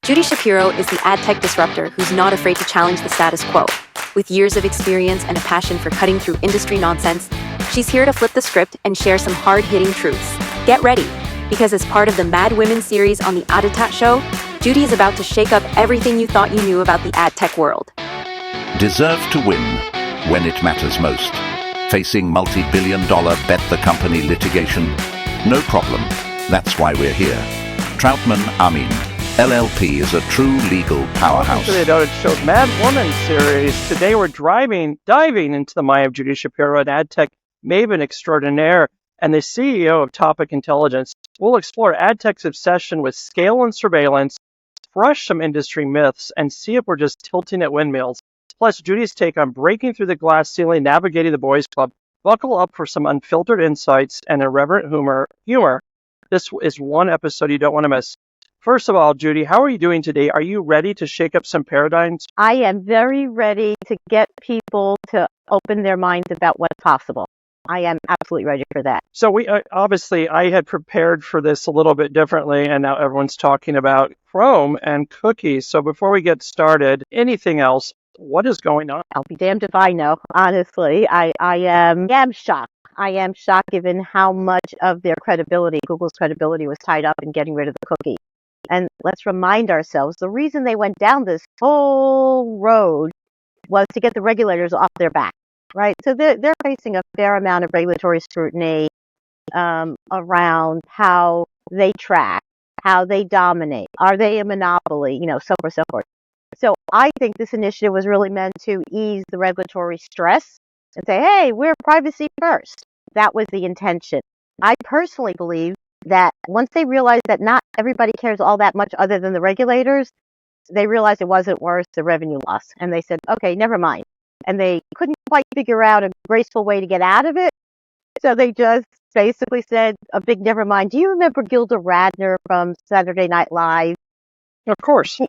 Judy Shapiro is the ad tech disruptor who's not afraid to challenge the status quo. With years of experience and a passion for cutting through industry nonsense, she's here to flip the script and share some hard-hitting truths. Get ready, because as part of the Mad Women series on the ADOTAT Show, Judy is about to shake up everything you thought you knew about the ad tech world. Deserve to win when it matters most. Facing multi-billion-dollar bet the company litigation? No problem. That's why we're here. Troutman Amin, LLP, is a true legal powerhouse. Welcome to the ADOTAT Show's Mad Woman series. Today we're diving into the mind of Judy Shapiro, an ad tech maven extraordinaire and the CEO of Topic Intelligence. We'll explore ad tech's obsession with scale and surveillance, brush some industry myths, and see if we're just tilting at windmills. Plus, Judy's take on breaking through the glass ceiling, navigating the boys' club. Buckle up for some unfiltered insights and irreverent humor. This is one episode you don't want to miss. First of all, Judy, how are you doing today? Are you ready to shake up some paradigms? I am very ready to get people to open their minds about what's possible. I am absolutely ready for that. So we obviously, I had prepared for this a little bit differently, and now everyone's talking about Chrome and cookies. So before we get started, anything else? What is going on? I'll be damned if I know. Honestly, I am shocked. I am shocked given how much of their credibility, Google's credibility, was tied up in getting rid of the cookie. And let's remind ourselves, the reason they went down this whole road was to get the regulators off their back, right? So they're facing a fair amount of regulatory scrutiny around how they track, how they dominate. Are they a monopoly? So forth, so forth. So I think this initiative was really meant to ease the regulatory stress and say, hey, we're privacy first. That was the intention. I personally believe that once they realized that not everybody cares all that much other than the regulators, they realized it wasn't worth the revenue loss. And they said, okay, never mind. And they couldn't quite figure out a graceful way to get out of it. So they just basically said a big never mind. Do you remember Gilda Radner from Saturday Night Live? Of course.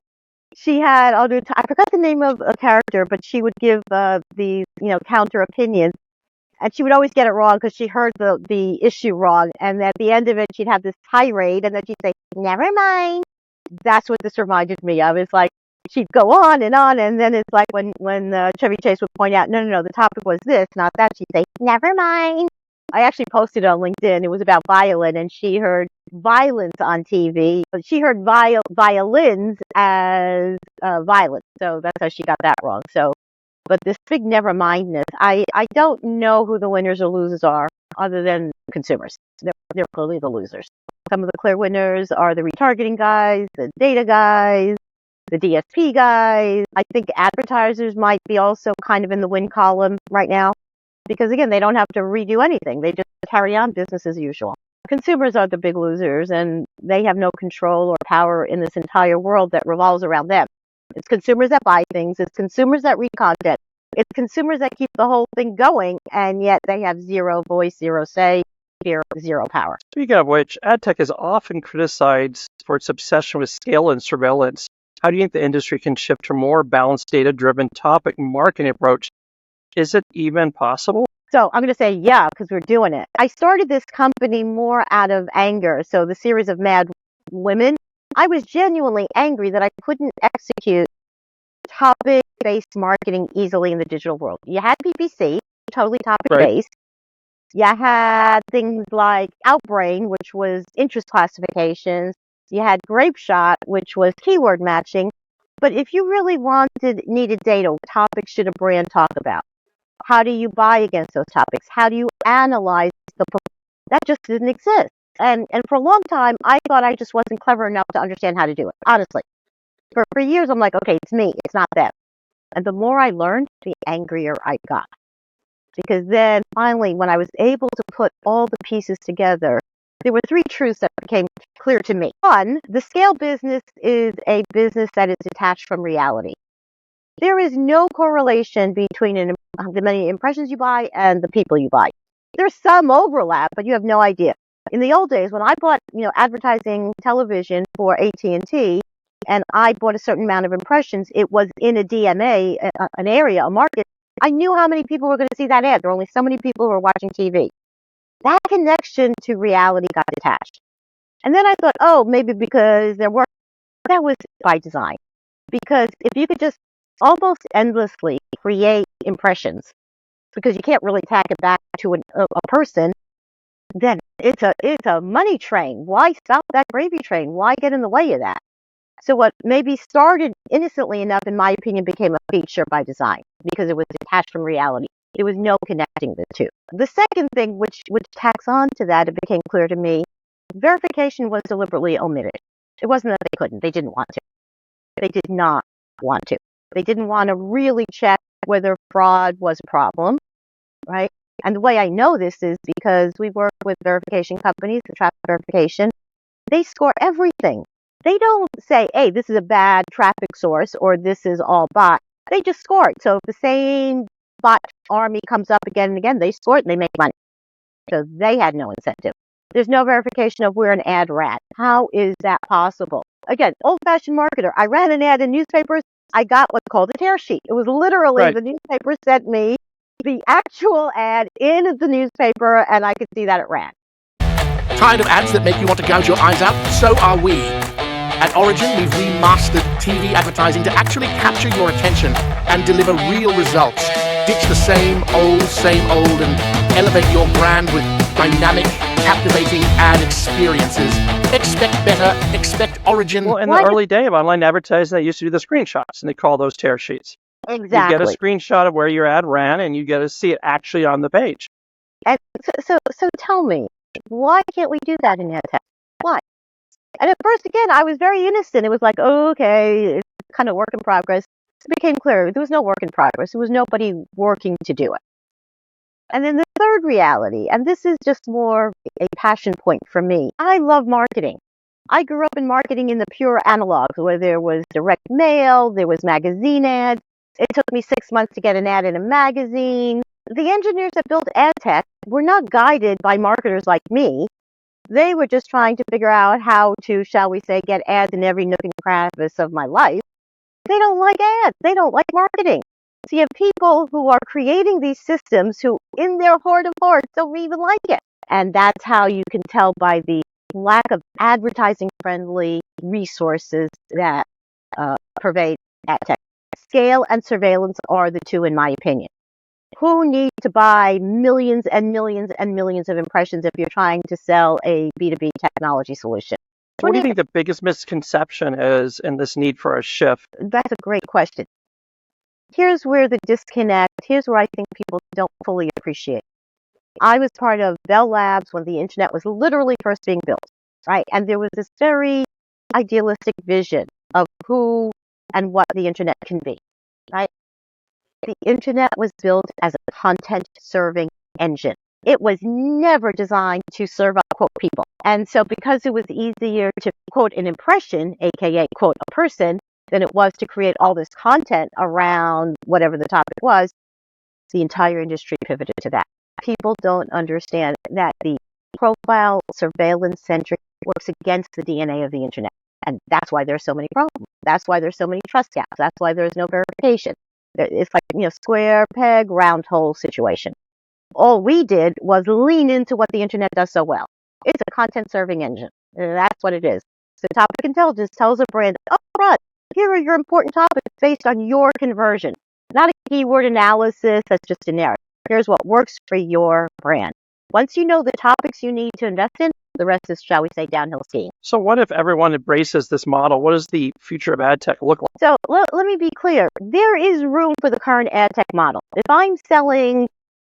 She had, I forgot the name of a character, but she would give these, counter opinions. And she would always get it wrong because she heard the issue wrong. And at the end of it, she'd have this tirade, and then she'd say, never mind. That's what this reminded me of. It's like she'd go on, and then it's like when Chevy Chase would point out, no, the topic was this, not that. She'd say, never mind. I actually posted on LinkedIn. It was about violin, and she heard violence on TV, but she heard violins as violence. So that's how she got that wrong. So, but this big never mindness, I don't know who the winners or losers are other than consumers. They're clearly the losers. Some of the clear winners are the retargeting guys, the data guys, the DSP guys. I think advertisers might be also kind of in the win column right now because, again, they don't have to redo anything. They just carry on business as usual. Consumers are the big losers, and they have no control or power in this entire world that revolves around them. It's consumers that buy things. It's consumers that read content. It's consumers that keep the whole thing going, and yet they have zero voice, zero say, zero power. Speaking of which, ad tech is often criticized for its obsession with scale and surveillance. How do you think the industry can shift to a more balanced, data-driven topic marketing approach? Is it even possible? So I'm going to say, yeah, because we're doing it. I started this company more out of anger. So the series of Mad Women, I was genuinely angry that I couldn't execute topic-based marketing easily in the digital world. You had PPC, totally topic-based. Right. You had things like Outbrain, which was interest classifications. You had Grapeshot, which was keyword matching. But if you really needed data, what topics should a brand talk about? How do you buy against those topics? How do you analyze that just didn't exist. And for a long time, I thought I just wasn't clever enough to understand how to do it. Honestly, for years, I'm like, okay, it's me. It's not them. And the more I learned, the angrier I got. Because then finally, when I was able to put all the pieces together, there were three truths that became clear to me. One, the scale business is a business that is detached from reality. There is no correlation between the many impressions you buy and the people you buy. There's some overlap, but you have no idea. In the old days, when I bought, advertising television for AT&T, and I bought a certain amount of impressions, it was in a DMA, an area, a market. I knew how many people were going to see that ad. There were only so many people who were watching TV. That connection to reality got detached. And then I thought, maybe because they're That was by design. Because if you could just almost endlessly create impressions, because you can't really tack it back to a person, then it's a money train. Why stop that gravy train? Why get in the way of that? So what maybe started innocently enough, in my opinion, became a feature by design because it was detached from reality. There was no connecting the two. The second thing, which tacks on to that, it became clear to me, verification was deliberately omitted. It wasn't that they couldn't. They didn't want to. They did not want to. They didn't want to really check whether fraud was a problem, right? And the way I know this is because we work with verification companies, the traffic verification. They score everything. They don't say, hey, this is a bad traffic source or this is all bot. They just score it. So if the same bot army comes up again and again, they score it and they make money. So they had no incentive. There's no verification of we're an ad rat. How is that possible? Again, old-fashioned marketer. I ran an ad in newspapers. I got what's called a tear sheet. It was literally the newspaper sent me the actual ad in the newspaper, and I could see that it ran. Tired of ads that make you want to gouge your eyes out? So are we. At Origin, we've remastered TV advertising to actually capture your attention and deliver real results. Ditch the same old, and elevate your brand with dynamic, captivating ad experiences. Expect better, expect Origin. Well, in the early day of online advertising, they used to do the screenshots, and they call those tear sheets. Exactly. You get a screenshot of where your ad ran, and you get to see it actually on the page. And so tell me, why can't we do that in AdTech? Why? And at first, again, I was very innocent. It was like, oh, okay, it's kind of work in progress. It became clear there was no work in progress. There was nobody working to do it. And then the third reality, and this is just more a passion point for me. I love marketing. I grew up in marketing in the pure analogs, where there was direct mail, there was magazine ads. It took me 6 months to get an ad in a magazine. The engineers that built AdTech were not guided by marketers like me. They were just trying to figure out how to, shall we say, get ads in every nook and crevice of my life. They don't like ads. They don't like marketing. So you have people who are creating these systems who, in their heart of hearts, don't even like it. And that's how you can tell by the lack of advertising-friendly resources that pervade AdTech. Scale and surveillance are the two, in my opinion. Who needs to buy millions and millions and millions of impressions if you're trying to sell a B2B technology solution? What do you think the biggest misconception is in this need for a shift? That's a great question. Here's where the disconnect, here's where I think people don't fully appreciate. I was part of Bell Labs when the internet was literally first being built, right? And there was this very idealistic vision of who and what the internet can be, right? The internet was built as a content-serving engine. It was never designed to serve up, quote, people. And so because it was easier to quote an impression, aka quote a person, than it was to create all this content around whatever the topic was, the entire industry pivoted to that. People don't understand that the profile surveillance-centric works against the DNA of the internet. And that's why there's so many problems. That's why there's so many trust gaps. That's why there's no verification. It's like, square peg, round hole situation. All we did was lean into what the internet does so well. It's a content serving engine. That's what it is. So topic intelligence tells a brand, oh, right, here are your important topics based on your conversion. Not a keyword analysis that's just generic. Here's what works for your brand. Once you know the topics you need to invest in, the rest is, shall we say, downhill skiing. So what if everyone embraces this model? What does the future of ad tech look like? So let me be clear. There is room for the current ad tech model. If I'm selling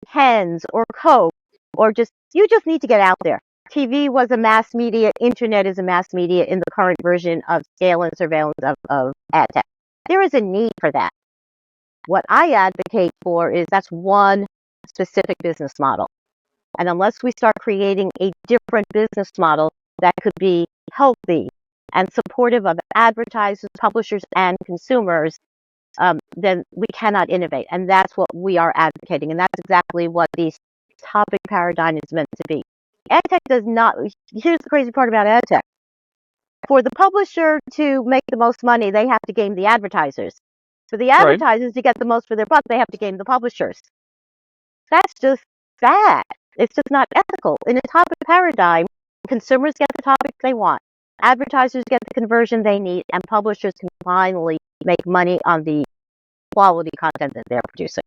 pens or Coke or you just need to get out there. TV was a mass media. Internet is a mass media in the current version of scale and surveillance of ad tech. There is a need for that. What I advocate for is that's one specific business model. And unless we start creating a different business model that could be healthy and supportive of advertisers, publishers, and consumers, then we cannot innovate. And that's what we are advocating. And that's exactly what the topic paradigm is meant to be. AdTech does not, here's the crazy part about AdTech. For the publisher to make the most money, they have to game the advertisers. For the advertisers to get the most for their buck, they have to game the publishers. That's just bad. It's just not ethical. In a topic paradigm, consumers get the topics they want. Advertisers get the conversion they need, and publishers can finally make money on the quality content that they're producing.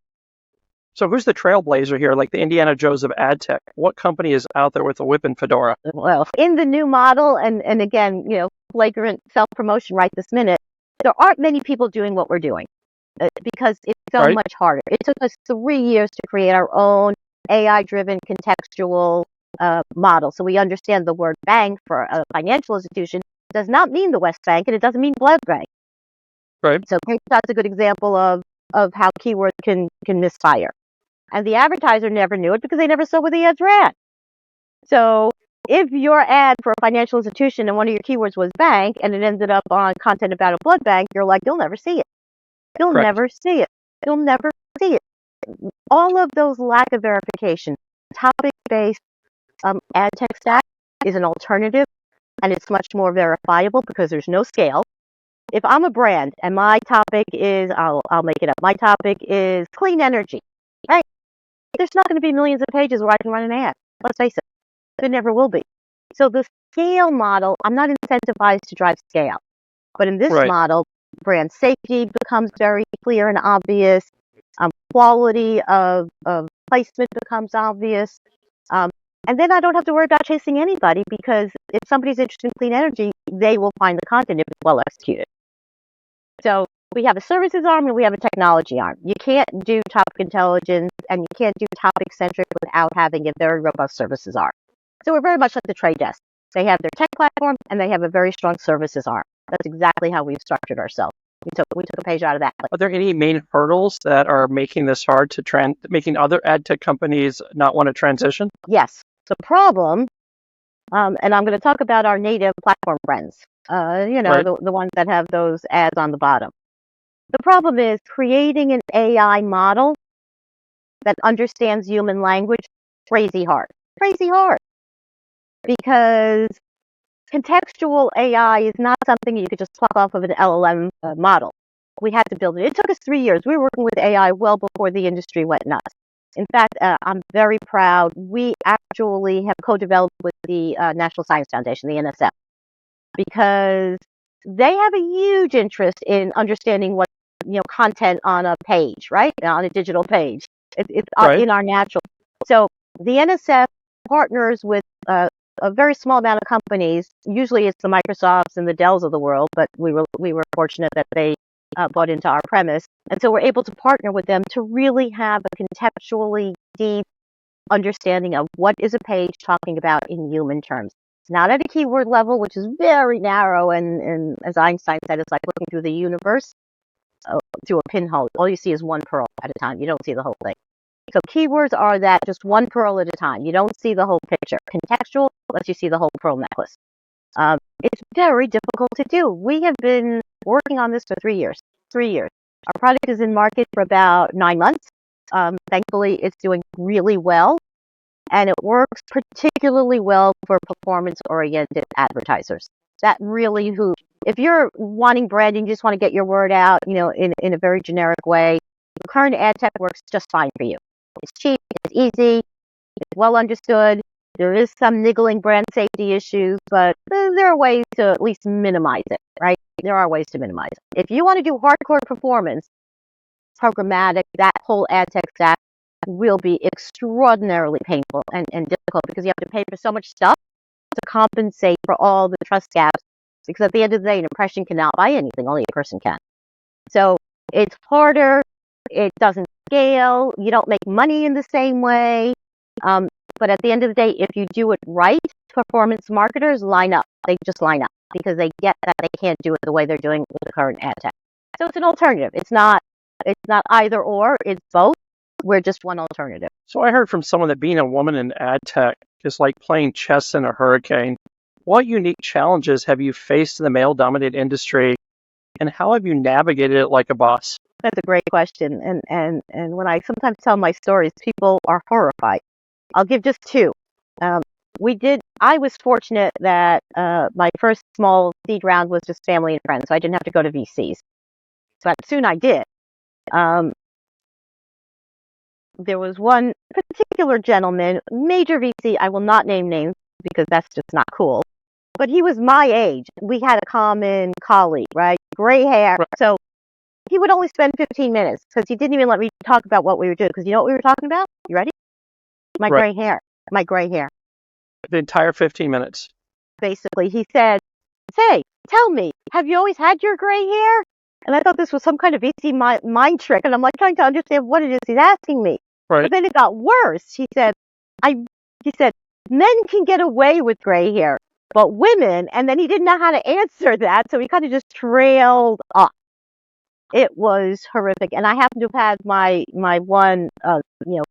So who's the trailblazer here, like the Indiana Jones of AdTech? What company is out there with a whip and fedora? Well, in the new model, and again, flagrant self-promotion right this minute, there aren't many people doing what we're doing because it's so much harder. It took us 3 years to create our own AI-driven contextual model. So we understand the word bank for a financial institution does not mean the West Bank, and it doesn't mean Blood Bank. Right. So that's a good example of how keywords can misfire. And the advertiser never knew it because they never saw where the ads ran. So if your ad for a financial institution and one of your keywords was bank and it ended up on content about a blood bank, you're like, you'll never see it. You'll never see it. You'll never see it. All of those lack of verification. Topic-based ad tech stack is an alternative, and it's much more verifiable because there's no scale. If I'm a brand and my topic is, I'll make it up, my topic is clean energy, right? There's not going to be millions of pages where I can run an ad. Let's face it. There never will be. So the scale model, I'm not incentivized to drive scale. But in this model, brand safety becomes very clear and obvious. Quality of placement becomes obvious. And then I don't have to worry about chasing anybody because if somebody's interested in clean energy, they will find the content if it's well executed. So we have a services arm and we have a technology arm. You can't do topic intelligence and you can't do topic centric without having a very robust services arm. So we're very much like the trade desk. They have their tech platform and they have a very strong services arm. That's exactly how we've structured ourselves. We took a page out of that. Are there any main hurdles that are making this hard to making other ad tech companies not want to transition? Yes. The problem, and I'm going to talk about our native platform friends, the ones that have those ads on the bottom. The problem is creating an AI model that understands human language, crazy hard. Because contextual AI is not something you could just pluck off of an LLM model. We had to build it. It took us 3 years. We were working with AI well before the industry went nuts. In fact, I'm very proud. We actually have co-developed with the National Science Foundation, the NSF, because they have a huge interest in understanding what content on a page, right? On a digital page. It's in our natural. So the NSF partners with a very small amount of companies. Usually it's the Microsofts and the Dells of the world, but we were fortunate that they bought into our premise. And so we're able to partner with them to really have a contextually deep understanding of what is a page talking about in human terms. It's not at a keyword level, which is very narrow, and as Einstein said, it's like looking through the universe through a pinhole. All you see is one pearl at a time. You don't see the whole thing. So keywords are that, just one pearl at a time. You don't see the whole picture. Contextual lets you see the whole pearl necklace. It's very difficult to do. We have been working on this for 3 years. 3 years. Our product is in market for about 9 months. Thankfully, it's doing really well. And it works particularly well for performance-oriented advertisers. That really if you're wanting branding, you just want to get your word out, in a very generic way, the current ad tech works just fine for you. It's cheap, it's easy, it's well understood. There is some niggling brand safety issues, but there are ways to at least minimize it, right? There are ways to minimize it. If you want to do hardcore performance, programmatic, that whole ad tech stack will be extraordinarily painful and difficult because you have to pay for so much stuff to compensate for all the trust gaps. Because at the end of the day, an impression cannot buy anything, only a person can. So it's harder, it doesn't scale, you don't make money in the same way. But at the end of the day, if you do it right, performance marketers line up. They just line up because they get that they can't do it the way they're doing with the current ad tech. So it's an alternative. It's not either or, it's both. We're just one alternative. So I heard from someone that being a woman in ad tech is like playing chess in a hurricane. What unique challenges have you faced in the male-dominated industry, and how have you navigated it like a boss? That's a great question. And when I sometimes tell my stories, people are horrified. I'll give just two. I was fortunate that my first small seed round was just family and friends, so I didn't have to go to VCs. But soon I did. There was one particular gentleman, major VC, I will not name names because that's just not cool. but he was my age. We had a common colleague, right? Gray hair. Right. So he would only spend 15 minutes because he didn't even let me talk about what we were doing. Because you know what we were talking about? You ready? My Right. gray hair. My gray hair. The entire 15 minutes. Basically, he said, "Say, tell me, have you always had your gray hair?" And I thought this was some kind of VC mind trick. And I'm like trying to understand what it is he's asking me. Right. But then it got worse. He said, men can get away with gray hair, but women, and then he didn't know how to answer that. So he kind of just trailed off. It was horrific. And I happened to have had my one,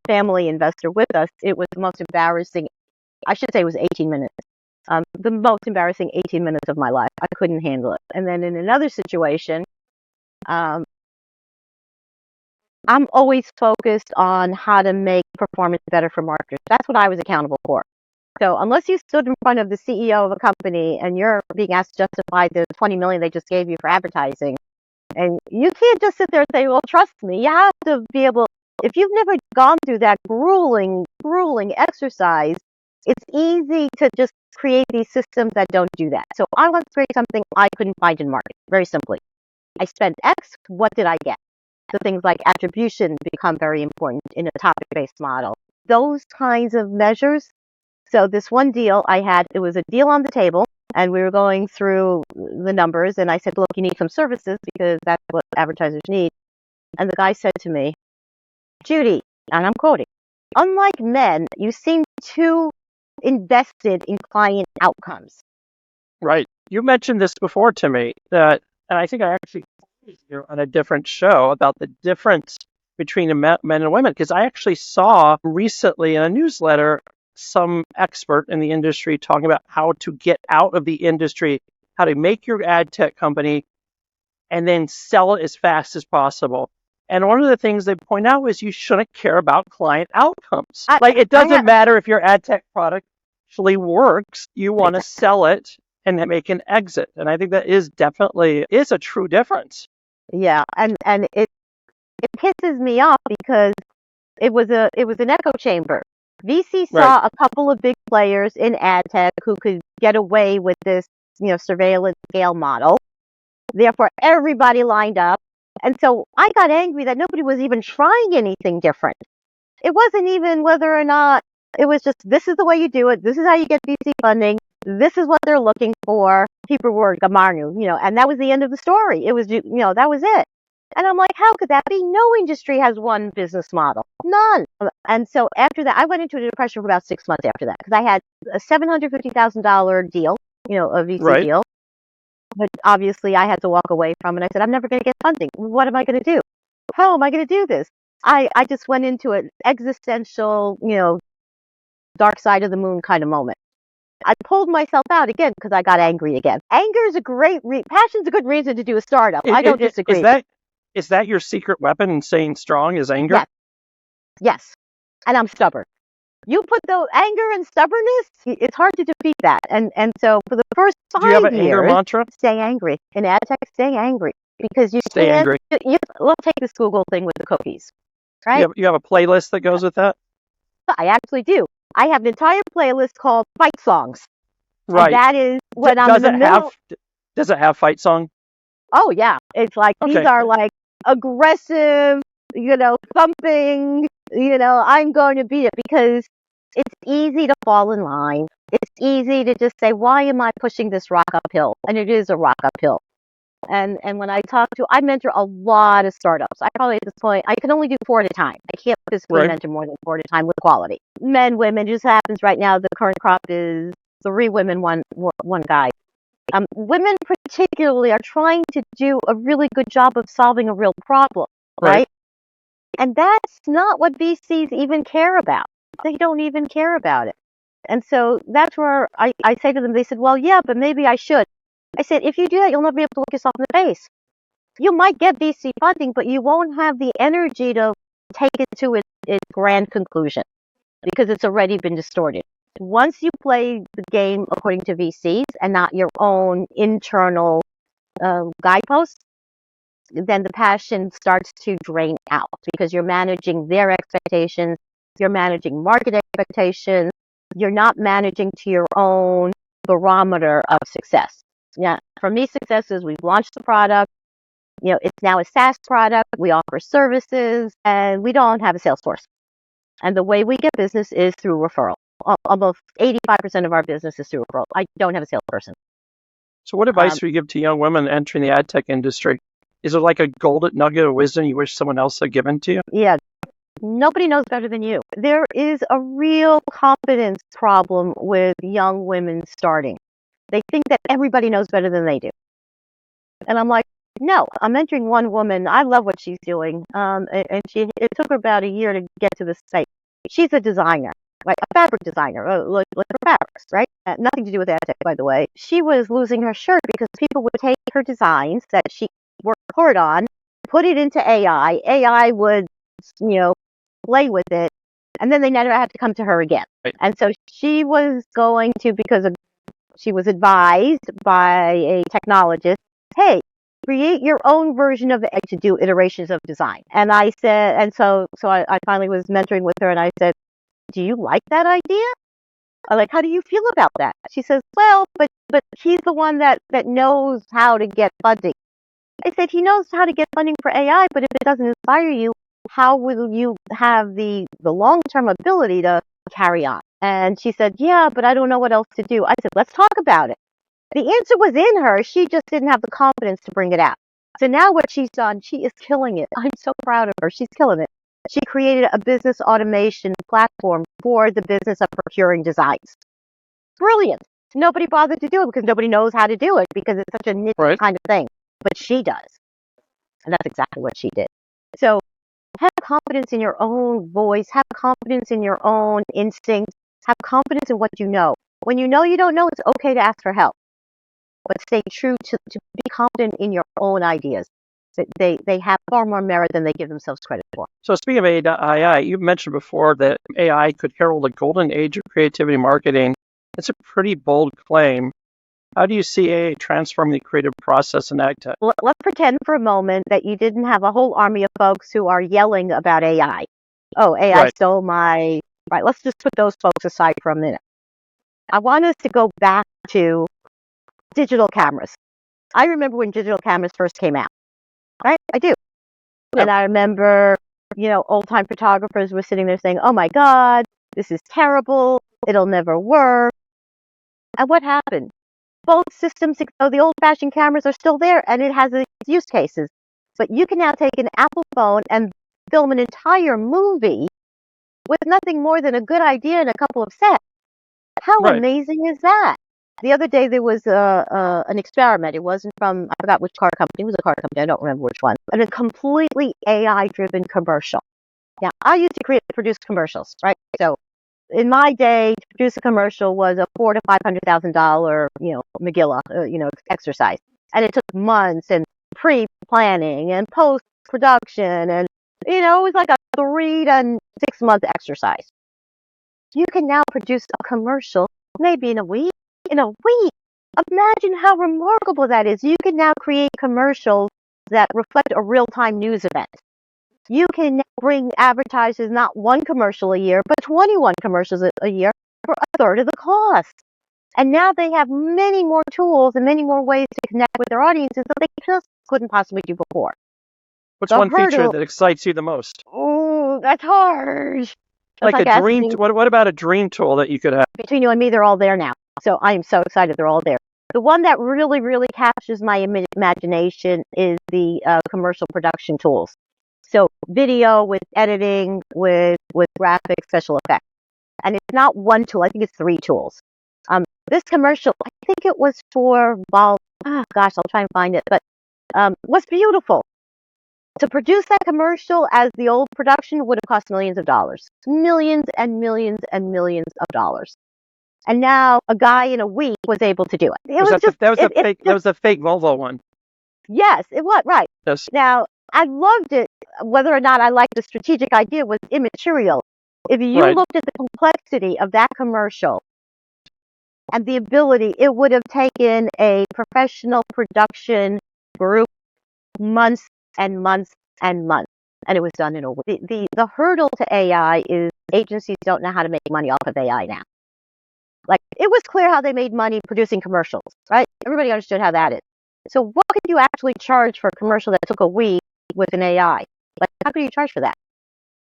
family investor with us. It was the most embarrassing. I should say it was 18 minutes. The most embarrassing 18 minutes of my life. I couldn't handle it. And then in another situation, I'm always focused on how to make performance better for marketers. That's what I was accountable for. So unless you stood in front of the CEO of a company and you're being asked to justify the $20 million they just gave you for advertising, and you can't just sit there and say, well, trust me. You have to be able, if you've never gone through that grueling exercise, it's easy to just create these systems that don't do that. So I want to create something I couldn't find in market, very simply. I spent X, what did I get? So things like attribution become very important in a topic-based model. Those kinds of measures. So this one deal I had, it was a deal on the table, and we were going through the numbers, and I said, look, you need some services because that's what advertisers need. And the guy said to me, Judy, and I'm quoting, unlike men, you seem too invested in client outcomes. Right. You mentioned this before to me, and I think I actually told you on a different show about the difference between men and women, because I actually saw recently in a newsletter some expert in the industry talking about how to get out of the industry, how to make your ad tech company and then sell it as fast as possible. And one of the things they point out is you shouldn't care about client outcomes. It doesn't matter if your ad tech product actually works. You want to sell it and make an exit. And I think that is definitely a true difference. Yeah, and it pisses me off because it was an echo chamber. VC saw a couple of big players in ad tech who could get away with this, surveillance scale model. Therefore, everybody lined up. And so I got angry that nobody was even trying anything different. It wasn't even whether or not, it was just, this is the way you do it. This is how you get VC funding. This is what they're looking for. Hebrew word, gamarnu, and that was the end of the story. It was, that was it. And I'm like, how could that be? No industry has one business model. None. And so after that, I went into a depression for about 6 months after that because I had a $750,000 deal, a VC deal. But obviously I had to walk away from it. I said, I'm never going to get funding. What am I going to do? How am I going to do this? I just went into an existential, dark side of the moon kind of moment. I pulled myself out again because I got angry again. Anger is a great passion's a good reason to do a startup. I don't disagree. Is that your secret weapon in staying strong is anger? Yes. And I'm stubborn. You put the anger and stubbornness, it's hard to defeat that. And so for the first 5 years, do you have an anger mantra? Stay angry. In ad tech, stay angry. Because you stay angry. Let's take this Google thing with the cookies. Right? You have a playlist that goes with that? I actually do. I have an entire playlist called Fight Songs. Right. And that is when I'm in the middle. Does it have fight song? Oh, yeah. It's like, these are like aggressive, thumping, I'm going to beat it because it's easy to fall in line. It's easy to just say, why am I pushing this rock uphill? And it is a rock uphill. And when I mentor a lot of startups. I probably at this point, I can only do 4 at a time. I can't physically mentor more than 4 at a time with quality. Men, women, just happens right now. The current crop is 3 women, one guy. Women particularly are trying to do a really good job of solving a real problem, right? And that's not what VCs even care about. They don't even care about it. And so that's where I say to them, they said, well, yeah, but maybe I should. I said, if you do that, you'll never be able to look yourself in the face. You might get VC funding, but you won't have the energy to take it to its grand conclusion because it's already been distorted. Once you play the game according to VCs and not your own internal guideposts, then the passion starts to drain out because you're managing their expectations, you're managing market expectations, you're not managing to your own barometer of success. Yeah, for me, success is we've launched the product. It's now a SaaS product. We offer services, and we don't have a sales force. And the way we get business is through referral. Almost 85% of our business is through referral. I don't have a salesperson. So what advice would you give to young women entering the ad tech industry? Is there like a golden nugget of wisdom you wish someone else had given to you? Yeah, nobody knows better than you. There is a real confidence problem with young women starting. They think that everybody knows better than they do. And I'm like, no, I'm mentoring one woman. I love what she's doing. And it took her about a year to get to this state. She's a designer, like a fabric designer, like for fabrics, right? Nothing to do with AdTech, by the way. She was losing her shirt because people would take her designs that she worked hard on, put it into AI. AI would, play with it, and then they never had to come to her again. Right. And so she was going to, because she was advised by a technologist, hey, create your own version of it to do iterations of design. And I said, and so I finally was mentoring with her, and I said, do you like that idea? How do you feel about that? She says, well, but he's the one that knows how to get funding. I said, he knows how to get funding for AI, but if it doesn't inspire you, how will you have the long-term ability to carry on? And she said, yeah, but I don't know what else to do. I said, let's talk about it. The answer was in her. She just didn't have the confidence to bring it out. So now what she's done, she is killing it. I'm so proud of her. She's killing it. She created a business automation platform for the business of procuring designs. Brilliant. Nobody bothered to do it because nobody knows how to do it because it's such a niche kind of thing. But she does. And that's exactly what she did. So have confidence in your own voice. Have confidence in your own instincts. Have confidence in what you know. When you know you don't know, it's okay to ask for help. But stay true to be confident in your own ideas. They have far more merit than they give themselves credit for. So speaking of AI, you've mentioned before that AI could herald a golden age of creativity marketing. It's a pretty bold claim. How do you see AI transforming the creative process in ag tech? Let's pretend for a moment that you didn't have a whole army of folks who are yelling about AI. Oh, AI stole my... Right, let's just put those folks aside for a minute. I want us to go back to digital cameras. I remember when digital cameras first came out. Right? I do. Yeah. And I remember, old-time photographers were sitting there saying, oh my God, this is terrible. It'll never work. And what happened? Both systems, the old-fashioned cameras are still there, and it has its use cases. But you can now take an Apple phone and film an entire movie with nothing more than a good idea and a couple of sets. How amazing is that? The other day there was an experiment. It wasn't from, I forgot which car company. It was a car company. I don't remember which one. And a completely AI-driven commercial. Now, I used to produce commercials, right? So in my day, to produce a commercial was a $400,000 to $500,000, McGilla, exercise. And it took months and pre-planning and post-production. And, it was like a 3 to 6 month exercise. You can now produce a commercial maybe in a week. In a week. Imagine how remarkable that is. You can now create commercials that reflect a real-time news event. You can now bring advertisers not one commercial a year, but 21 commercials a year for a third of the cost. And now they have many more tools and many more ways to connect with their audiences that they just couldn't possibly do before. What's one feature that excites you the most? Oh, that's hard. Like a dream. What about a dream tool that you could have? Between you and me, they're all there now. So I am so excited they're all there. The one that really, really captures my imagination is the commercial production tools. So video with editing, with graphics, special effects. And it's not one tool. I think it's 3 tools. This commercial, I think it was for I'll try and find it. But was beautiful. To produce that commercial as the old production would have cost millions of dollars. Millions and millions and millions of dollars. And now a guy in a week was able to do it. That was a fake Volvo one. Yes, it was, right. Yes. Now, I loved it. Whether or not I liked the strategic idea was immaterial. If you looked at the complexity of that commercial and the ability, it would have taken a professional production group months and months and months. And it was done in a week. The hurdle to AI is agencies don't know how to make money off of AI now. Like, it was clear how they made money producing commercials, right? Everybody understood how that is. So what could you actually charge for a commercial that took a week with an AI? Like, how could you charge for that?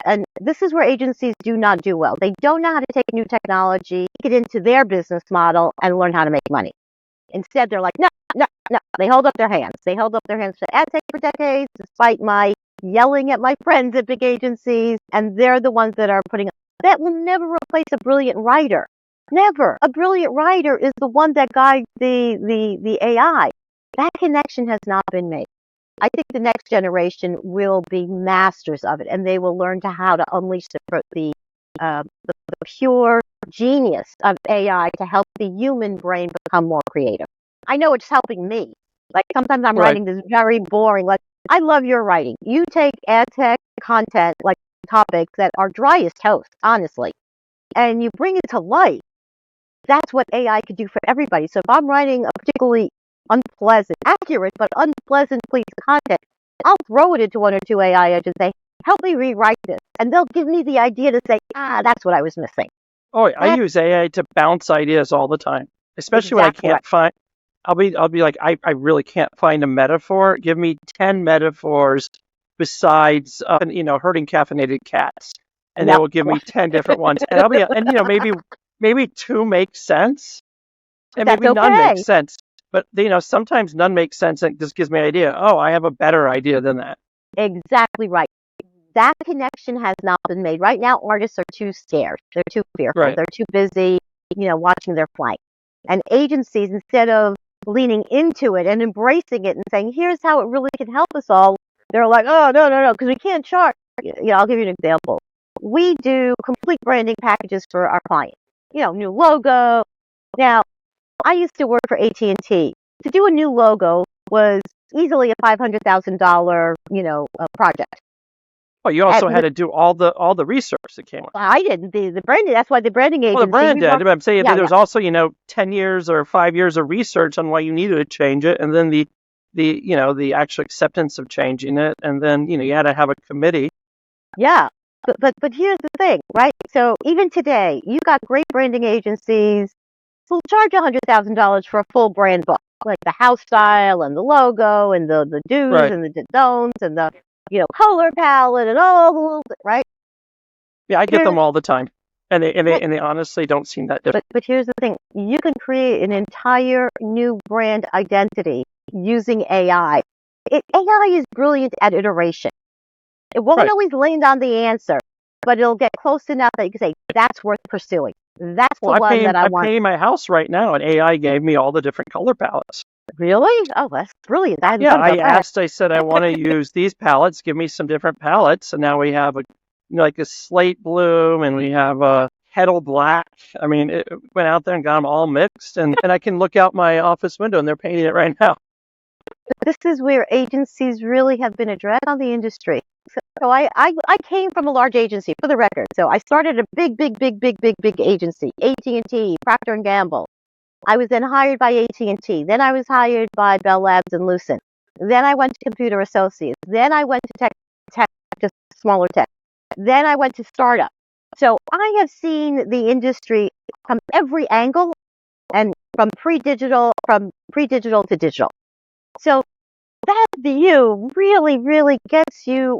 And this is where agencies do not do well. They don't know how to take new technology, get into their business model, and learn how to make money. Instead, they're like, no, no, no. They hold up their hands. They held up their hands to ad tech for decades, despite my yelling at my friends at big agencies, and they're the ones that are putting. That will never replace a brilliant writer. Never. A brilliant writer is the one that guides the AI. That connection has not been made. I think the next generation will be masters of it, and they will learn how to unleash the pure genius of AI to help the human brain become more creative. I know it's helping me. Like, sometimes I'm writing this very boring, like, I love your writing. You take ad tech content, like topics that are dry as toast, honestly, and you bring it to life. That's what AI could do for everybody. So if I'm writing a particularly unpleasant, accurate, but unpleasant piece of content, I'll throw it into one or two AI agents and say, help me rewrite this. And they'll give me the idea to say, that's what I was missing. Oh, I use AI to bounce ideas all the time, especially when I can't find. I'll be like, I really can't find a metaphor. Give me 10 metaphors besides, herding caffeinated cats, and they will give me 10 different ones. And I'll be, and maybe two make sense, and maybe none make sense. But sometimes none make sense, and it just gives me an idea. Oh, I have a better idea than that. Exactly right. That connection has not been made. Right now, artists are too scared. They're too fearful. Right. They're too busy, watching their flank. And agencies, instead of leaning into it and embracing it and saying, here's how it really can help us all, they're like, oh, no, because we can't charge. I'll give you an example. We do complete branding packages for our clients. New logo. Now, I used to work for AT&T. To do a new logo was easily a $500,000, project. Well, you also had to do all the research that came with it. I didn't. The branding. That's why the branding agency. Well, the brand did. I'm saying there's also 10 years or 5 years of research on why you needed to change it, and then the actual acceptance of changing it, and then you had to have a committee. Yeah, but here's the thing, right? So even today, you've got great branding agencies who'll charge $100,000 for a full brand book, like the house style and the logo and the do's and the don'ts and the color palette and all, right? Yeah, I get them all the time, and they honestly don't seem that different. But here's the thing: you can create an entire new brand identity using AI. AI is brilliant at iteration. It won't always land on the answer, but it'll get close enough that you can say that's worth pursuing. That's the one that I want. I'm paying my house right now, and AI gave me all the different color palettes. Really? Oh, that's brilliant. I said, I want to use these palettes. Give me some different palettes. And now we have a slate blue, and we have a kettle black. I mean, it went out there and got them all mixed. And I can look out my office window, and they're painting it right now. This is where agencies really have been a drag on the industry. So I came from a large agency, for the record. So I started a big agency, AT&T, Procter & Gamble. I was then hired by AT&T. Then I was hired by Bell Labs and Lucent. Then I went to Computer Associates. Then I went to tech, just smaller tech. Then I went to startup. So I have seen the industry from every angle, and from pre-digital to digital. So that view really, really gets you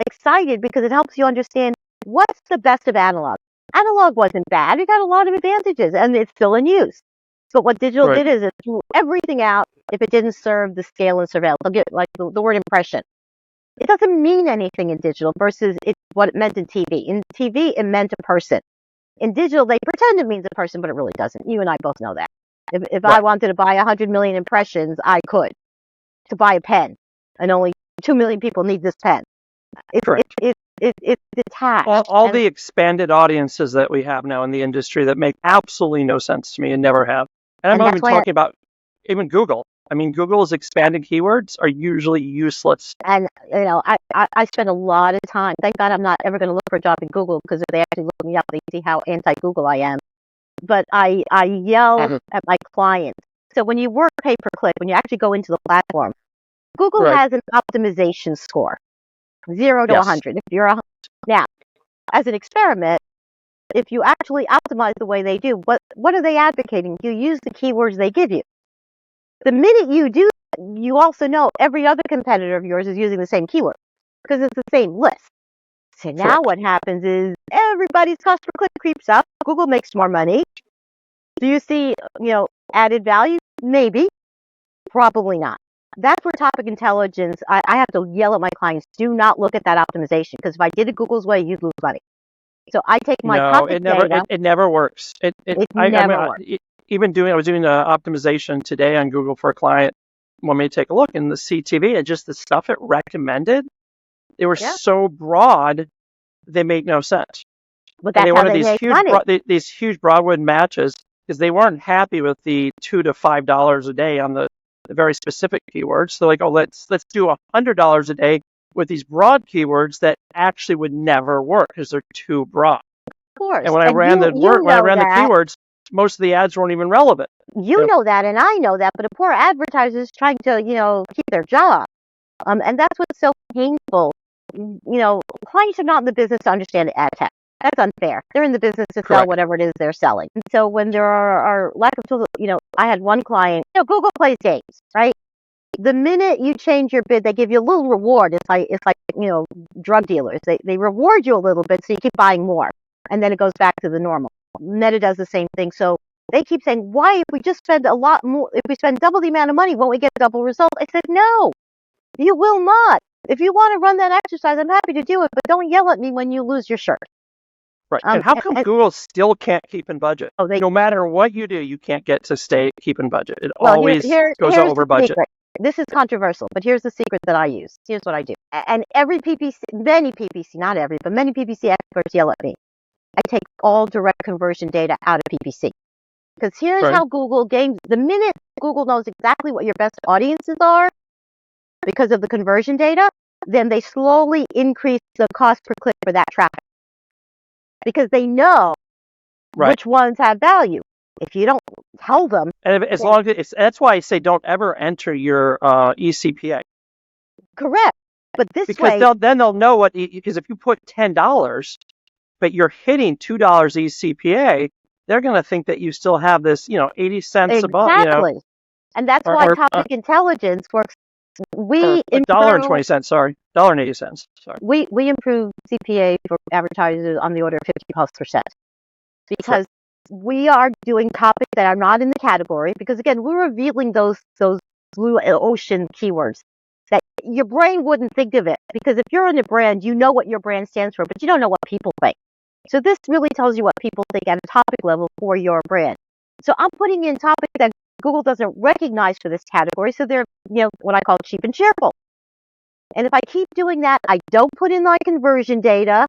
excited because it helps you understand what's the best of analog. Analog wasn't bad. It got a lot of advantages, and it's still in use. But what digital did is it threw everything out if it didn't serve the scale and surveillance. I'll get like the word impression. It doesn't mean anything in digital versus what it meant in TV. In TV, it meant a person. In digital, they pretend it means a person, but it really doesn't. You and I both know that. If I wanted to buy 100 million impressions, I could. To buy a pen, and only 2 million people need this pen. It's detached. All the expanded audiences that we have now in the industry that make absolutely no sense to me and never have. And I'm not even talking about even Google. I mean, Google's expanded keywords are usually useless. And, I spend a lot of time. Thank God I'm not ever going to look for a job in Google, because if they actually look me up, they see how anti-Google I am. But I yell at my clients. So when you work pay-per-click, when you actually go into the platform, Google has an optimization score, 0 to 100. If you're now, as an experiment, if you actually optimize the way they do, what are they advocating? You use the keywords they give you. The minute you do, you also know every other competitor of yours is using the same keyword because it's the same list. So now what happens is everybody's cost per click creeps up. Google makes more money. Do you see, added value? Maybe. Probably not. That's where topic intelligence, I have to yell at my clients, do not look at that optimization, because if I did it Google's way, you'd lose money. So I take my topic data. It never works. It never works. I was doing optimization today on Google for a client. Want me to take a look in the CTV, and just the stuff it recommended, they were so broad, they make no sense. But that's how they make money. These huge Broadwood matches, because they weren't happy with the $2 to $5 a day on the very specific keywords. So like, let's do $100 a day with these broad keywords that actually would never work because they're too broad. Of course. And when I ran the keywords, most of the ads weren't even relevant. You know that, and I know that, but a poor advertiser is trying to, keep their job. And that's what's so painful. Clients are not in the business to understand ad tech. That's unfair. They're in the business to sell whatever it is they're selling. And so when there are lack of tools, I had one client, Google plays games, right? The minute you change your bid, they give you a little reward. It's like drug dealers. They reward you a little bit so you keep buying more. And then it goes back to the normal. Meta does the same thing. So they keep saying, why, if we just spend a lot more, if we spend double the amount of money, won't we get double results? I said, no, you will not. If you want to run that exercise, I'm happy to do it, but don't yell at me when you lose your shirt. Right. And how come Google still can't keep in budget? No matter what you do, you can't get to keep in budget. It always goes over budget. Secret. This is controversial, but here's the secret that I use. Here's what I do. And many PPC, not every, but many PPC experts yell at me. I take all direct conversion data out of PPC. Because here's how Google games, the minute Google knows exactly what your best audiences are because of the conversion data, then they slowly increase the cost per click for that traffic. Because they know which ones have value. If you don't tell them, and as long as that's why I say don't ever enter your eCPA. Correct, but because then they'll know what, because if you put $10, but you're hitting $2 eCPA, they're going to think that you still have this, 80 cents above. Exactly, and that's why topic intelligence works. We $1.20. Sorry, $1.80. Sorry. We improve CPA for advertisers on the order of 50+%, because we are doing topics that are not in the category. Because again, we're revealing those blue ocean keywords that your brain wouldn't think of it. Because if you're in a brand, you know what your brand stands for, but you don't know what people think. So this really tells you what people think at a topic level for your brand. So I'm putting in topics that Google doesn't recognize for this category, so they're, what I call cheap and cheerful. And if I keep doing that, I don't put in my conversion data.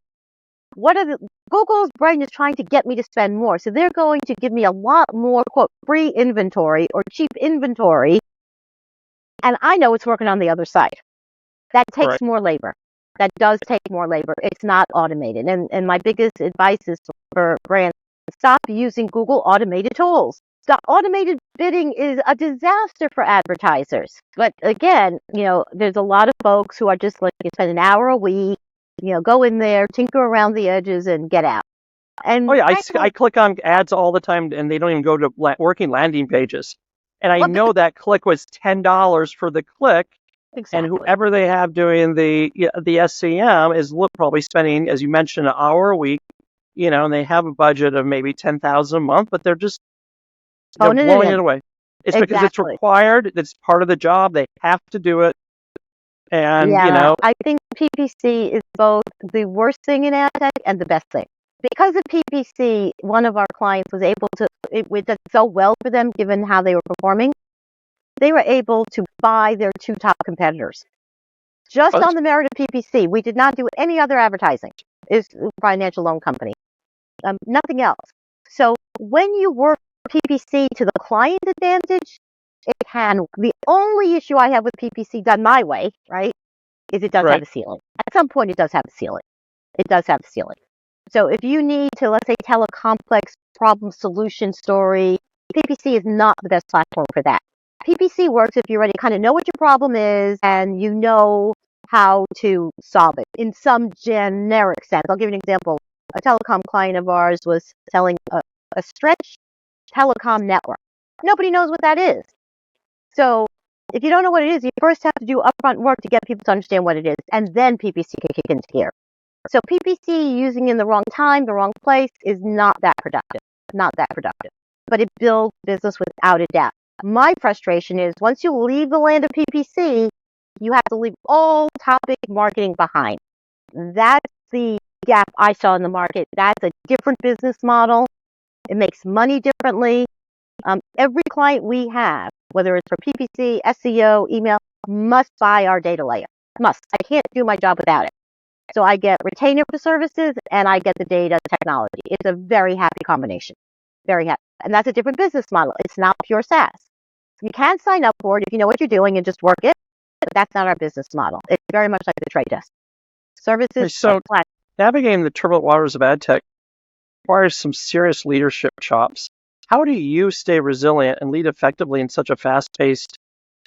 Google's brain is trying to get me to spend more, so they're going to give me a lot more, quote, free inventory or cheap inventory, and I know it's working on the other side. That takes more labor. That does take more labor. It's not automated. And my biggest advice is for brands, stop using Google automated tools. Automated bidding is a disaster for advertisers. But again, there's a lot of folks who are just like, you spend an hour a week, go in there, tinker around the edges, and get out. And I click on ads all the time, and they don't even go to working landing pages. And I know that click was $10 for the click. Exactly. And whoever they have doing the SCM is probably spending, as you mentioned, an hour a week. And they have a budget of maybe $10,000 a month, but they're just blowing it away. It's because it's required. It's part of the job. They have to do it. And, I think PPC is both the worst thing in ad tech and the best thing. Because of PPC, one of our clients was able to, it did so well for them given how they were performing, they were able to buy their two top competitors. Just on the merit of PPC. We did not do any other advertising. It's a financial loan company. Nothing else. So when you work PPC to the client advantage, it can. The only issue I have with PPC done my way, right, is it does have a ceiling. At some point, it does have a ceiling. It does have a ceiling. So if you need to, let's say, tell a complex problem solution story, PPC is not the best platform for that. PPC works if you already kind of know what your problem is and you know how to solve it in some generic sense. I'll give you an example. a telecom client of ours was selling a stretch telecom network. Nobody knows what that is. So if you don't know what it is, you first have to do upfront work to get people to understand what it is, and then PPC can kick into gear. So PPC using in the wrong time, the wrong place is not that productive. Not that productive. But it builds business without a doubt. My frustration is once you leave the land of PPC, you have to leave all topic marketing behind. That's the gap I saw in the market. That's a different business model. It makes money differently. Every client we have, whether it's for PPC, SEO, email, must buy our data layer. Must. I can't do my job without it. So I get retainer for services and I get the data technology. It's a very happy combination. Very happy. And that's a different business model. It's not pure SaaS. You can sign up for it if you know what you're doing and just work it, but that's not our business model. It's very much like the trade desk. Services. So navigating the turbulent waters of ad tech requires some serious leadership chops. How do you stay resilient and lead effectively in such a fast-paced,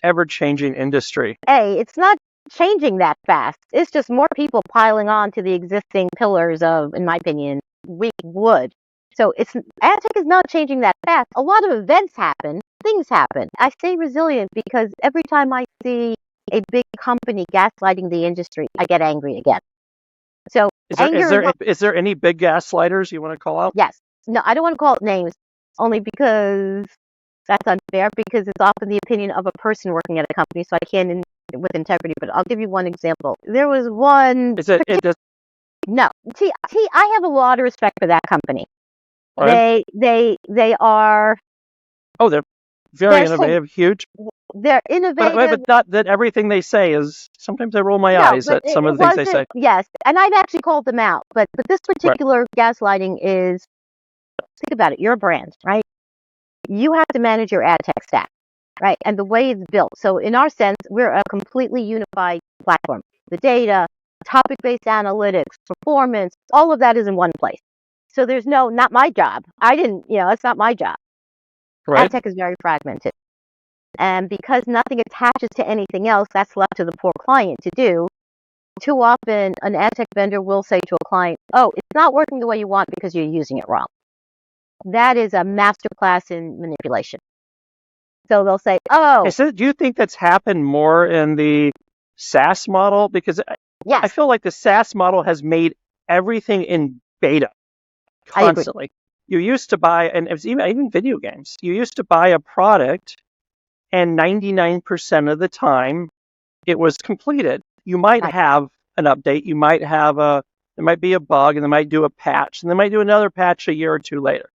ever-changing industry? It's not changing that fast. It's just more people piling on to the existing pillars of, in my opinion, weak wood. So ad tech is not changing that fast. A lot of events happen, things happen. I stay resilient because every time I see a big company gaslighting the industry, I get angry again. So is there any big gaslighters you want to call out? Yes. No, I don't want to call it names, only because that's unfair, because it's often the opinion of a person working at a company, so I can't with integrity, but I'll give you one example. There was one... No. I have a lot of respect for that company. Right. They are... Oh, they're very innovative, huge. They're innovative. But not that everything they say is... Sometimes I roll my eyes at some of the things they say. Yes, and I've actually called them out. But this particular gaslighting is... Think about it. You're a brand, right? You have to manage your ad tech stack, right? And the way it's built. So in our sense, we're a completely unified platform. The data, topic-based analytics, performance, all of that is in one place. So there's not my job. It's not my job. Right. Ad tech is very fragmented. And because nothing attaches to anything else, that's left to the poor client to do. Too often, an ad tech vendor will say to a client, oh, it's not working the way you want because you're using it wrong. That is a masterclass in manipulation. So they'll say, oh. Do you think that's happened more in the SaaS model? Because yes. I feel like the SaaS model has made everything in beta constantly. You used to buy, and it was even video games, you used to buy a product and 99% of the time it was completed. You might have an update, there might be a bug, and they might do a patch, and they might do another patch a year or two later.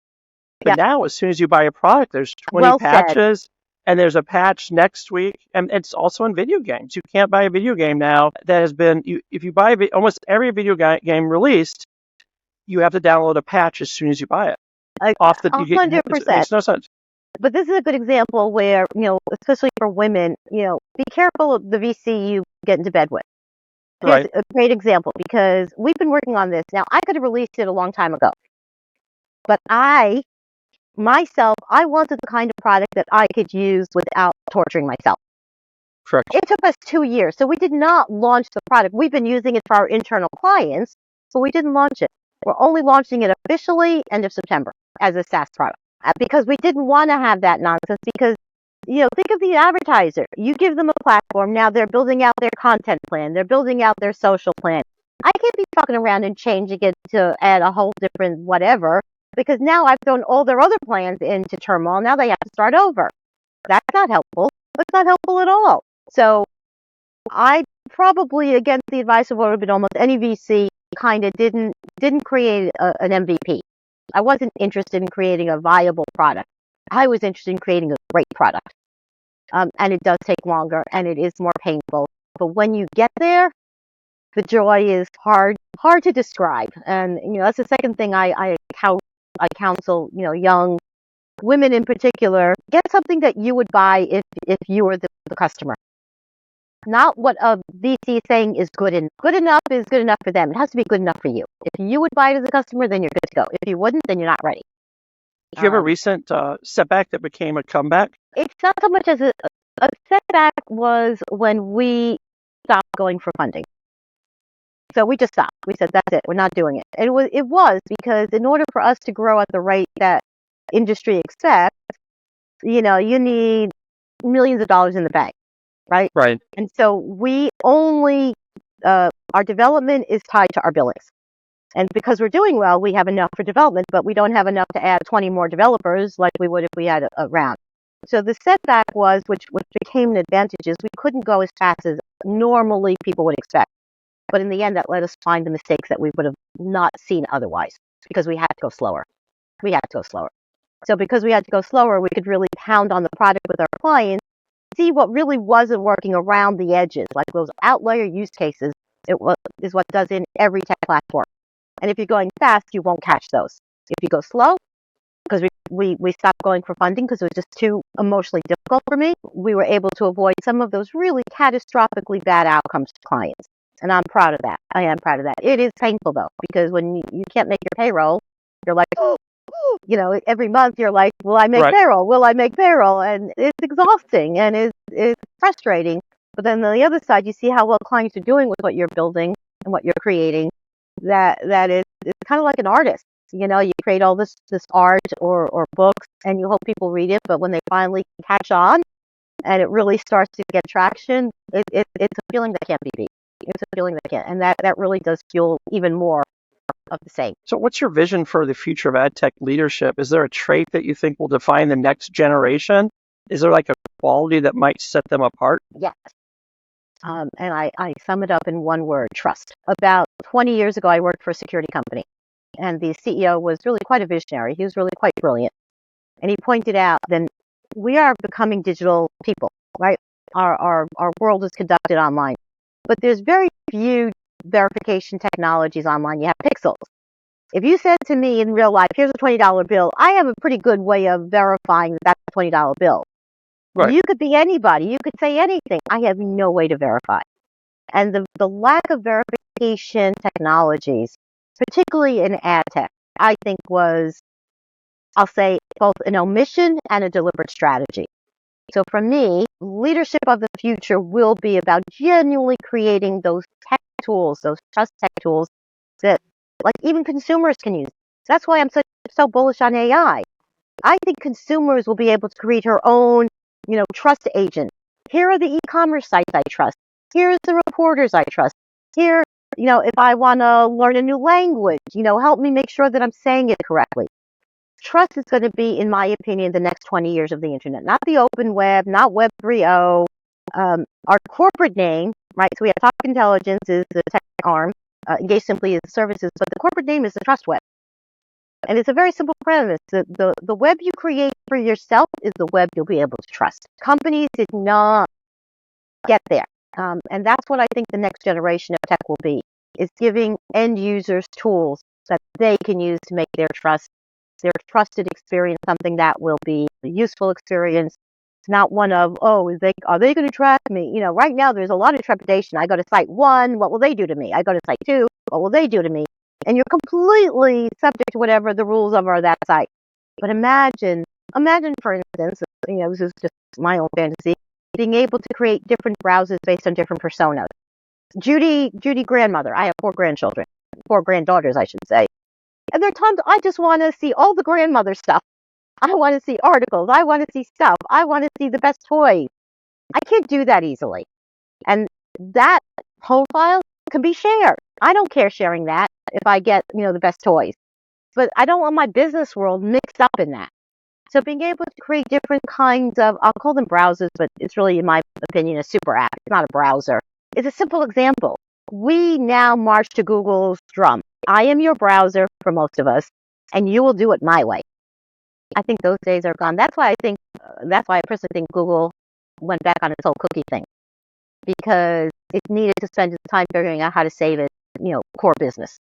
But now, as soon as you buy a product, there's 20 patches, and there's a patch next week. And it's also in video games. You can't buy a video game now that has been, if you buy almost every video game released, you have to download a patch as soon as you buy it. 100%. It makes no sense. But this is a good example where, especially for women, be careful of the VC you get into bed with. Here's a great example, because we've been working on this. Now, I could have released it a long time ago. But I wanted the kind of product that I could use without torturing myself. Correct. It took us 2 years. So we did not launch the product. We've been using it for our internal clients, but we didn't launch it. We're only launching it officially end of September as a SaaS product, because we didn't want to have that nonsense. Because, think of the advertiser. You give them a platform. Now they're building out their content plan. They're building out their social plan. I can't be fucking around and changing it to add a whole different whatever, because now I've thrown all their other plans into turmoil. Now they have to start over. That's not helpful. That's not helpful at all. So I probably, against the advice of what would have been almost any VC, kind of didn't create an MVP. I wasn't interested in creating a viable product. I was interested in creating a great product. And it does take longer, and it is more painful. But when you get there, the joy is hard to describe. And that's the second thing I counsel young women in particular. Get something that you would buy if you were the customer. Not what a VC is saying is good enough. Good enough is good enough for them. It has to be good enough for you. If you would buy it as a customer, then you're good to go. If you wouldn't, then you're not ready. Did you have a recent setback that became a comeback? It's not so much as a setback was when we stopped going for funding. So we just stopped. We said, that's it. We're not doing it. And it was because in order for us to grow at the rate that industry expects, you need millions of dollars in the bank, right? Right. And so we only, our development is tied to our billings. And because we're doing well, we have enough for development, but we don't have enough to add 20 more developers like we would if we had a round. So the setback was, which became an advantage, is we couldn't go as fast as normally people would expect. But in the end, that let us find the mistakes that we would have not seen otherwise because we had to go slower. So because we had to go slower, we could really pound on the product with our clients, see what really wasn't working around the edges, like those outlier use cases. Is what does in every tech platform. And if you're going fast, you won't catch those. If you go slow, because we stopped going for funding because it was just too emotionally difficult for me, we were able to avoid some of those really catastrophically bad outcomes to clients. And I'm proud of that. I am proud of that. It is painful, though, because when you can't make your payroll, you're like, every month you're like, will I make payroll? Will I make payroll? And it's exhausting and it's frustrating. But then on the other side, you see how well clients are doing with what you're building and what you're creating. That it's kind of like an artist. You create all this art or books and you hope people read it, but when they finally catch on and it really starts to get traction, it's a feeling that can't be beat. It's a feeling that can't, and that really does fuel even more of the same. So what's your vision for the future of AdTech leadership? Is there a trait that you think will define the next generation? Is there like a quality that might set them apart? Yes. And I sum it up in one word: trust. About 20 years ago, I worked for a security company, and the CEO was really quite a visionary. He was really quite brilliant. And he pointed out that we are becoming digital people, right? Our world is conducted online. But there's very few verification technologies online. You have pixels. If you said to me in real life, here's a $20 bill, I have a pretty good way of verifying that that's a $20 bill. Right. You could be anybody. You could say anything. I have no way to verify. And the lack of verification technologies, particularly in ad tech, I think was, I'll say, both an omission and a deliberate strategy. So for me, leadership of the future will be about genuinely creating those tech tools, those trust tech tools that like even consumers can use. That's why I'm so bullish on AI. I think consumers will be able to create her own, trust agent. Here are the e-commerce sites I trust. Here's the reporters I trust. Here, if I want to learn a new language, help me make sure that I'm saying it correctly. Trust is going to be, in my opinion, the next 20 years of the internet, not the open web, not Web 3.0. Our corporate name, right? So we have Topic Intelligence is the tech arm, Engage Simply is the services, but the corporate name is the Trust Web. And it's a very simple premise. The web you create for yourself is the web you'll be able to trust. Companies did not get there. And that's what I think the next generation of tech will be, is giving end users tools that they can use to make their trusted experience something that will be a useful experience. It's not one of, are they going to track me? Right now there's a lot of trepidation. I go to site 1, what will they do to me? I go to site 2, what will they do to me? And you're completely subject to whatever the rules are of that site. But imagine for instance, this is just my own fantasy, being able to create different browsers based on different personas. Judy grandmother. I have 4 grandchildren, 4 granddaughters, I should say. And there are times I just want to see all the grandmother stuff. I want to see articles. I want to see stuff. I want to see the best toys. I can't do that easily. And that profile can be shared. I don't care sharing that if I get, the best toys. But I don't want my business world mixed up in that. So being able to create different kinds of, I'll call them browsers, but it's really, in my opinion, a super app. It's not a browser. It's a simple example. We now march to Google's drum. I am your browser for most of us, and you will do it my way. I think those days are gone. That's why I personally think Google went back on its whole cookie thing, because it needed to spend its time figuring out how to save its, core business.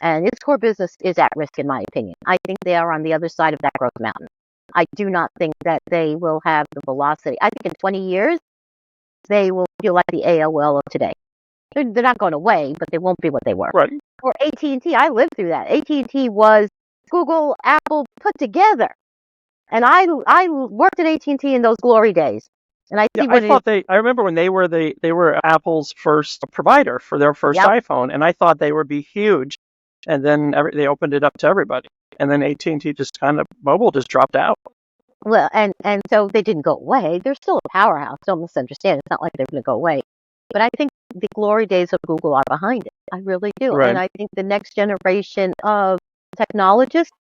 And its core business is at risk, in my opinion. I think they are on the other side of that growth mountain. I do not think that they will have the velocity. I think in 20 years, they will feel like the AOL of today. They're not going away, but they won't be what they were. Right. Or AT&T, I lived through that. AT&T was Google, Apple put together. And I worked at AT&T in those glory days. And I see Yeah, what I remember when they were Apple's first provider for their first Yep. iPhone, and I thought they would be huge, and then they opened it up to everybody, and then AT&T mobile just dropped out. Well, and so they didn't go away. They're still a powerhouse. Don't misunderstand. It's not like they're going to go away. But I think the glory days of Google are behind it. I really do. Right. And I think the next generation of technologists,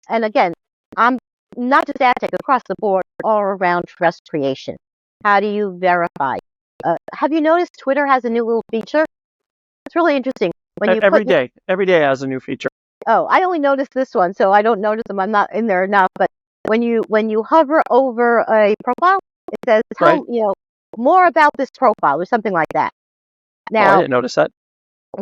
and again, I'm not just AdTech, across the board, all around trust creation. How do you verify? Have you noticed Twitter has a new little feature? It's really interesting. When you Every day has a new feature. Oh, I only noticed this one, so I don't notice them. I'm not in there enough. But when you hover over a profile, it says, Right. more about this profile or something like that. I Now, didn't notice that.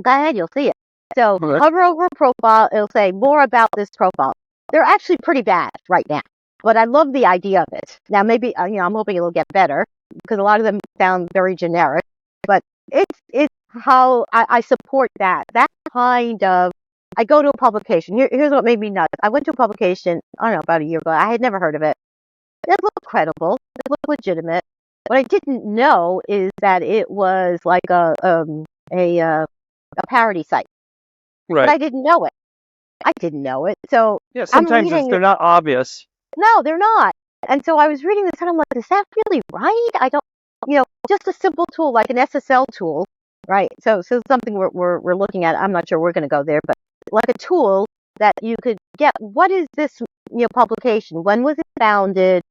go ahead, you'll see it. So Okay. hover over a profile, it'll say more about this profile. They're actually pretty bad right now, but I love the idea of it. Now, maybe, I'm hoping it'll get better because a lot of them sound very generic, but it's how I support that kind of. I go to a publication. Here's what made me nuts. I went to a publication, I don't know, about a year ago. I had never heard of it. It looked credible. It looked legitimate. What I didn't know is that it was like a parody site. Right. But I didn't know it. So Yeah, sometimes reading they're not obvious. no, they're not. And so I was reading this and I'm like, is that really right? I don't, just a simple tool like an SSL tool, right? So something we're looking at. I'm not sure we're going to go there, but like a tool that you could get. What is this, publication? When was it founded?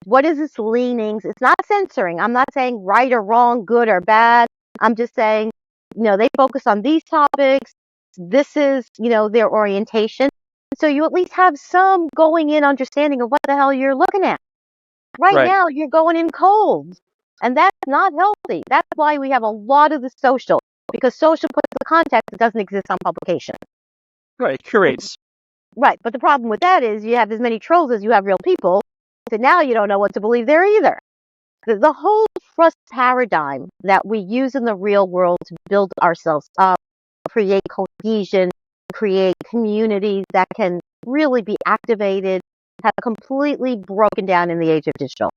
What is its leanings? It's not censoring. I'm not saying right or wrong, good or bad. I'm just saying, they focus on these topics. This is, their orientation. So you at least have some going in understanding of what the hell you're looking at. Right now, you're going in cold. And that's not healthy. That's why we have a lot of the social. Because social puts the context that doesn't exist on publication. Right, curates. Right, but the problem with that is you have as many trolls as you have real people. So now you don't know what to believe there either. The whole trust paradigm that we use in the real world to build ourselves up, create cohesion, create communities that can really be activated, have completely broken down in the age of digital.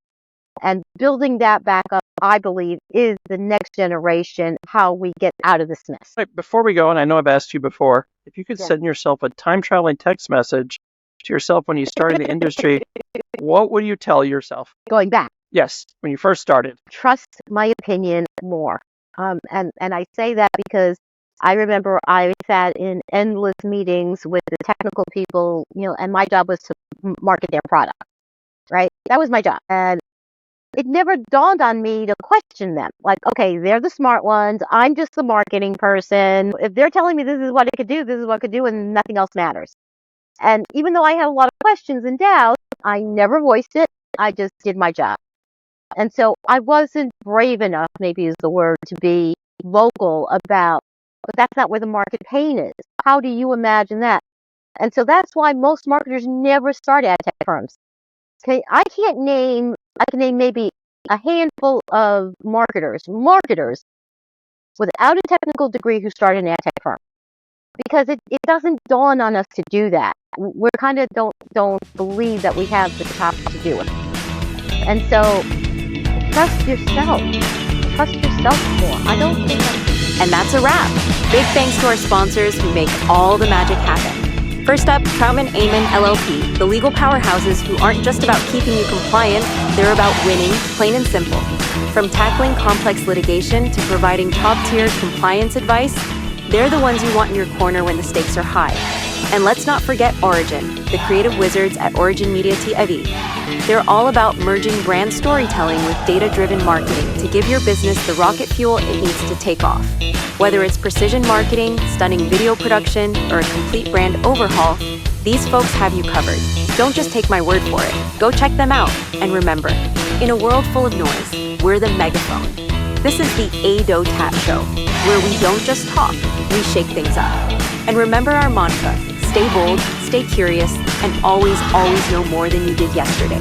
And building that back up, I believe, is the next generation, how we get out of this mess. Right, before we go, and I know I've asked you before, if you could Yeah. send yourself a time-traveling text message to yourself when you started the industry, what would you tell yourself? Going back, Yes, when you first started. trust my opinion more. And I say that because I remember I sat in endless meetings with the technical people, and my job was to market their product, right? That was my job. And it never dawned on me to question them. Like, okay, they're the smart ones. I'm just the marketing person. If they're telling me this is what it could do, this is what it could do, and nothing else matters. And even though I had a lot of questions and doubts, I never voiced it. I just did my job. And so I wasn't brave enough, maybe is the word, to be vocal about, but that's not where the market pain is. How do you imagine that? And so that's why most marketers never start ad tech firms. Okay, I can name maybe a handful of marketers without a technical degree who start an ad tech firm. Because it doesn't dawn on us to do that. We kind of don't believe that we have the chops to do it. And so trust yourself. Trust yourself more. I don't think And that's a wrap. Big thanks to our sponsors who make all the magic happen. First up, Troutman Amen LLP, the legal powerhouses who aren't just about keeping you compliant, they're about winning, plain and simple. From tackling complex litigation to providing top-tier compliance advice, they're the ones you want in your corner when the stakes are high. And let's not forget Origin, the creative wizards at Origin Media TV. They're all about merging brand storytelling with data-driven marketing to give your business the rocket fuel it needs to take off. Whether it's precision marketing, stunning video production, or a complete brand overhaul, these folks have you covered. Don't just take my word for it. Go check them out. And remember, in a world full of noise, we're the megaphone. This is the ADOTAT Show, where we don't just talk, we shake things up. And remember our mantra, stay bold, stay curious, and always, always know more than you did yesterday.